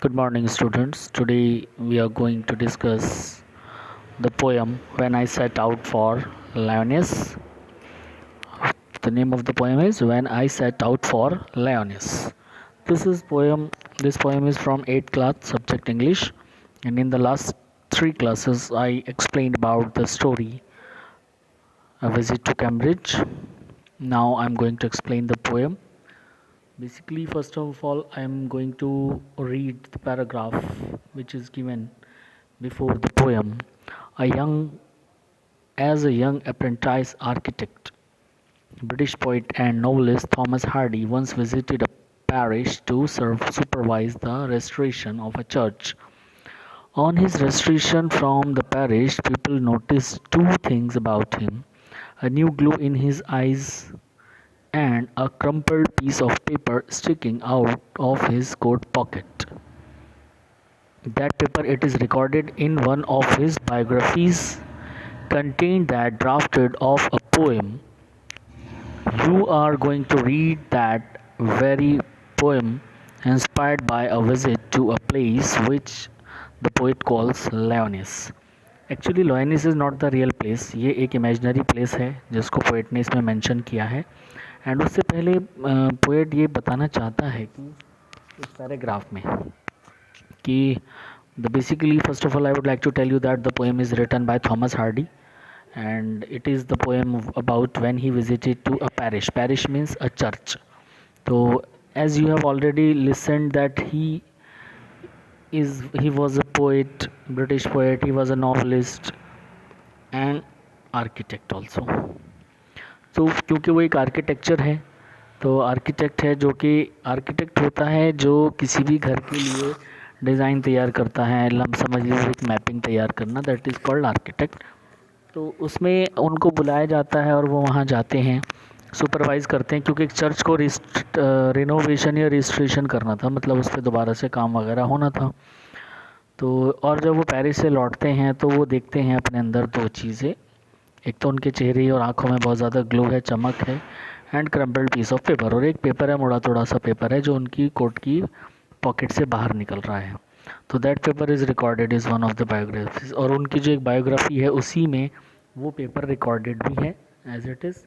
Good morning, students. Today we are going to discuss the poem When I Set Out for Lyoness. The name of the poem is When I Set Out for Lyoness. This poem is from 8th class subject English, and in the last 3 classes I explained about the story A Visit to Cambridge. Now I'm going to explain the poem. Basically, first of all, I am going to read the paragraph which is given before the poem. A young, as a young apprentice architect, British poet and novelist Thomas Hardy once visited a parish to supervise the restoration of a church. On his restoration from the parish, people noticed two things about him: a new glue in his eyes and a crumpled piece of paper sticking out of his coat pocket. That paper, it is recorded in one of his biographies, contained that drafted of a poem. You are going to read that very poem inspired by a visit to a place which the poet calls Lyoness. Actually Lyonesse is not the real place, ये एक imaginary place है जिसको poet ने इसमें mention किया है. And उससे पहले पोएट ये बताना चाहता है कि इस पैराग्राफ में कि the basically first of all I would like to tell you that the poem is written by Thomas Hardy, and it is the poem about when he visited to a parish. Parish means a church. So as you have already listened that he was a poet, British poet, he was a novelist and architect also. तो क्योंकि वो एक architecture है, तो architect है जो कि architect होता है जो किसी भी घर के लिए डिज़ाइन तैयार करता है. लम समझ लीजिए एक मैपिंग तैयार करना, दैट इज़ कॉल्ड आर्किटेक्ट. तो उसमें उनको बुलाया जाता है और वो वहाँ जाते हैं, सुपरवाइज़ करते हैं, क्योंकि एक चर्च को रिनोवेशन या रिस्टोरेशन करना था, मतलब उस पर दोबारा से काम वगैरह होना था. तो और जब वो पेरिस से लौटते हैं तो वो देखते हैं अपने अंदर दो चीज़ें. एक तो उनके चेहरे और आँखों में बहुत ज़्यादा ग्लो है, चमक है, and crumbled piece of paper, और एक पेपर है, मुड़ा तोड़ा सा पेपर है जो उनकी कोट की पॉकेट से बाहर निकल रहा है. तो that paper is recorded is one of the biographies, और उनकी जो एक बायोग्राफी है उसी में वो पेपर रिकॉर्डेड भी है एज इट इज़.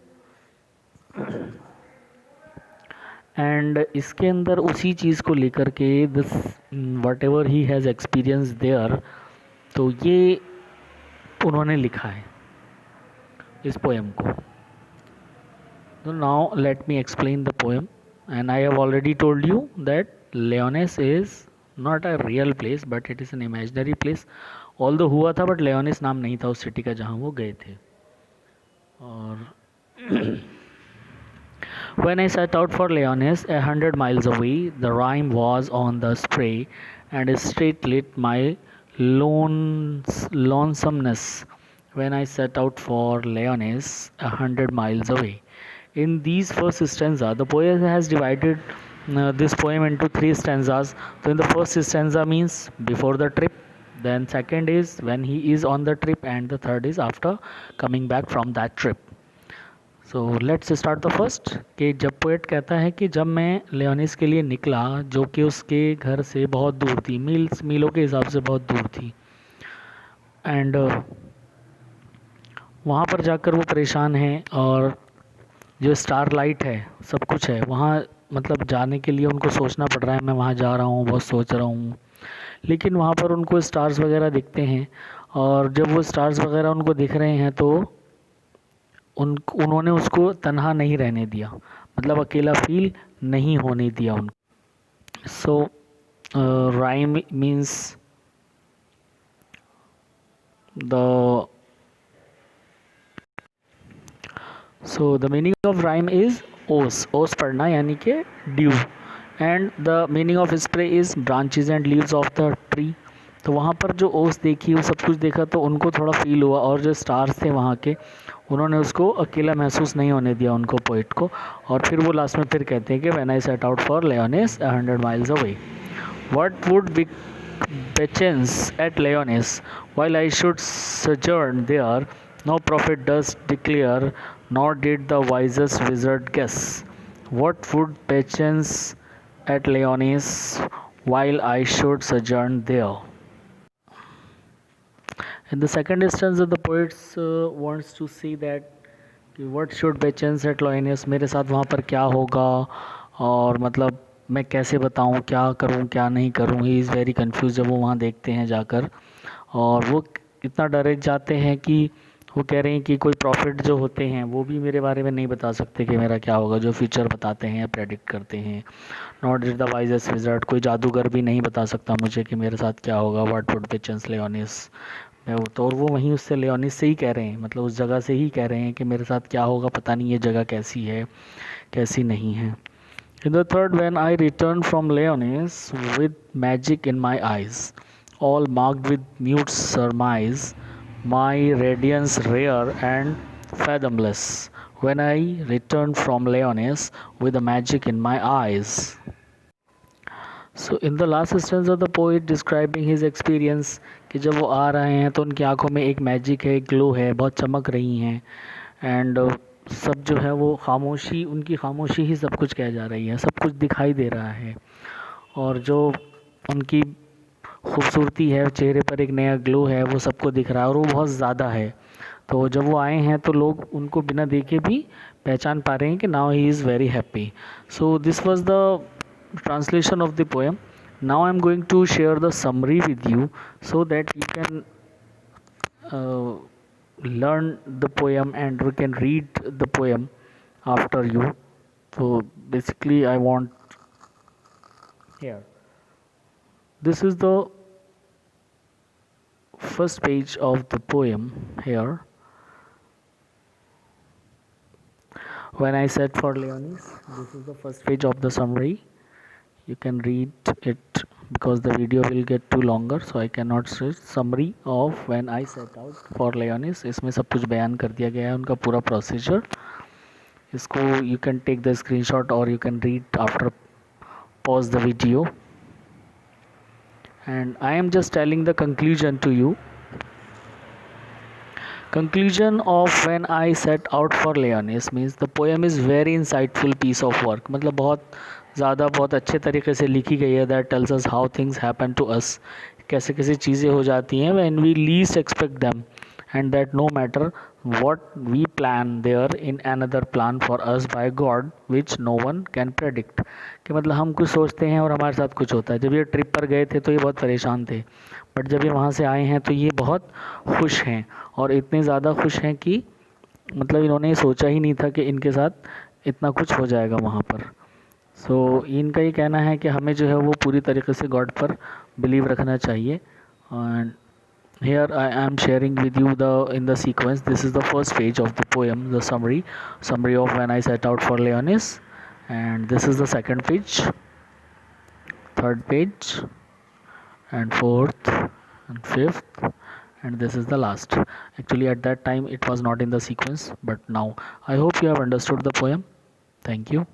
एंड इसके अंदर उसी चीज़ को लेकर के this whatever he has experience there, तो ये उन्होंने लिखा है इस पोएम को. So now let me explain the poem, and I have already told you that Lyoness is not a real place but it is an imaginary place. Although हुआ था but Lyoness नाम नहीं था उस सिटी का जहाँ वो गए थे. और When I set out for Lyoness, 100 miles away, the rime was on the spray, and a street lit my lonesomeness. When I set out for Lyoness, 100 miles away. In these first stanza, the poet has divided this poem into 3 stanzas. So in the first stanza means before the trip, then second is when he is on the trip, and the third is after coming back from that trip. So let's start the first. कि जब poet कहता है कि जब मैं लियोनिस के लिए निकला, जो कि उसके घर से बहुत दूर थी, मीलों के हिसाब से बहुत दूर थी, एंड वहाँ पर जाकर वो परेशान है, और जो स्टार लाइट है, सब कुछ है वहाँ, मतलब जाने के लिए उनको सोचना पड़ रहा है, मैं वहाँ जा रहा हूँ, बहुत सोच रहा हूँ. लेकिन वहाँ पर उनको स्टार्स वगैरह दिखते हैं, और जब वो स्टार्स वगैरह उनको दिख रहे हैं तो उन्होंने उसको तन्हा नहीं रहने दिया, मतलब अकेला फील नहीं होने दिया उनको. So rime means the meaning of rime is ओस. ओस पढ़ना यानी कि dew, and the meaning of spray is branches and leaves of the tree. तो वहाँ पर जो ओस देखी, वो सब कुछ देखा, तो उनको थोड़ा फील हुआ, और जो स्टार्स थे वहाँ के, उन्होंने उसको अकेला महसूस नहीं होने दिया उनको, पोइट को. और फिर वो लास्ट में फिर कहते हैं कि when I set out for Leonis 100 miles away, what would be bechance at Leonis while I should sojourn there, no prophet does declare, nor did the wisest wizard guess. What would patience at Lyoness while I should sojourn there. In the second instance, the poet wants to say that कि what should Patience at Lyoness, मेरे साथ वहाँ पर क्या होगा, और मतलब मैं कैसे बताऊँ क्या करूँ क्या नहीं करूँ. ही इज़ वेरी कन्फ्यूज जब वो वहाँ देखते हैं जाकर, और वो इतना डरे जाते हैं कि वो कह रहे हैं कि कोई प्रॉफिट जो होते हैं वो भी मेरे बारे में नहीं बता सकते कि मेरा क्या होगा, जो फ्यूचर बताते हैं या प्रेडिक्ट करते हैं. Not is the wisest wizard, कोई जादूगर भी नहीं बता सकता मुझे कि मेरे साथ क्या होगा. व्हाट वुड पेचेंस लेओनिस, मैं वो तो, और वो वहीं उससे लेओनिस से ही कह रहे हैं, मतलब उस जगह से ही कह रहे हैं कि मेरे साथ क्या होगा, पता नहीं ये जगह कैसी है कैसी नहीं है. In the third, when I returned from Leonis with magic in my eyes, all marked with mute surmise, my radiance rare and fathomless. When I returned from Leonis with the magic in my eyes. So in the last instance of the poet describing his experience, कि जब वो आ रहे हैं तो उनकी आंखों में एक मैजिक है, एक ग्लो है, बहुत चमक रही हैं, एंड सब जो है वो खामोशी, उनकी खामोशी ही सब कुछ कह जा रही है, सब कुछ दिखाई दे रहा है, और जो उनकी खूबसूरती है, चेहरे पर एक नया ग्लो है, वो सबको दिख रहा है, और वो बहुत ज़्यादा है. तो जब वो आए हैं तो लोग उनको बिना देखे भी पहचान पा रहे हैं कि now he is very happy. So this was the translation of the poem. Now I am going to share the summary with you so that you can uh, learn the poem and we can read the poem after you. So basically I want here, this is the first page of the poem here. When I said for Leonis, this is the first page of the summary. You can read it because the video will get too longer, so I cannot say summary of when I set out for Leonis. इसमें सब कुछ बयान कर दिया गया है, उनका पूरा प्रोसीजर. इसको you can take the screenshot or you can read after pause the video. And I am just telling the conclusion to you. Conclusion of when I set out for Leonis means the poem is very insightful piece of work. मतलब बहुत ज़्यादा बहुत अच्छे तरीके से लिखी गई है. That tells us how things happen to us, कैसे कैसे चीज़ें हो जाती हैं when we least expect them, and that no matter what we plan there in another plan for us by God which no one can predict. कि मतलब हम कुछ सोचते हैं और हमारे साथ कुछ होता है. जब ये ट्रिप पर गए थे तो ये बहुत परेशान थे, बट जब ये वहाँ से आए हैं तो ये बहुत खुश हैं, और इतने ज़्यादा खुश हैं कि मतलब इन्होंने सोचा ही नहीं था कि इनके साथ इतना कुछ हो जाएगा वहाँ पर. सो इनका ये कहना है कि हमें जो है वो पूरी तरीके से गॉड पर बिलीव रखना चाहिए. And here I am sharing with you the in the sequence. This is the first page of the poem, the summary of when I set out for Leonis, and this is the second page, third page, and fourth and fifth, and this is the last. Actually at that time it was not in the sequence, but now I hope you have understood the poem. Thank you.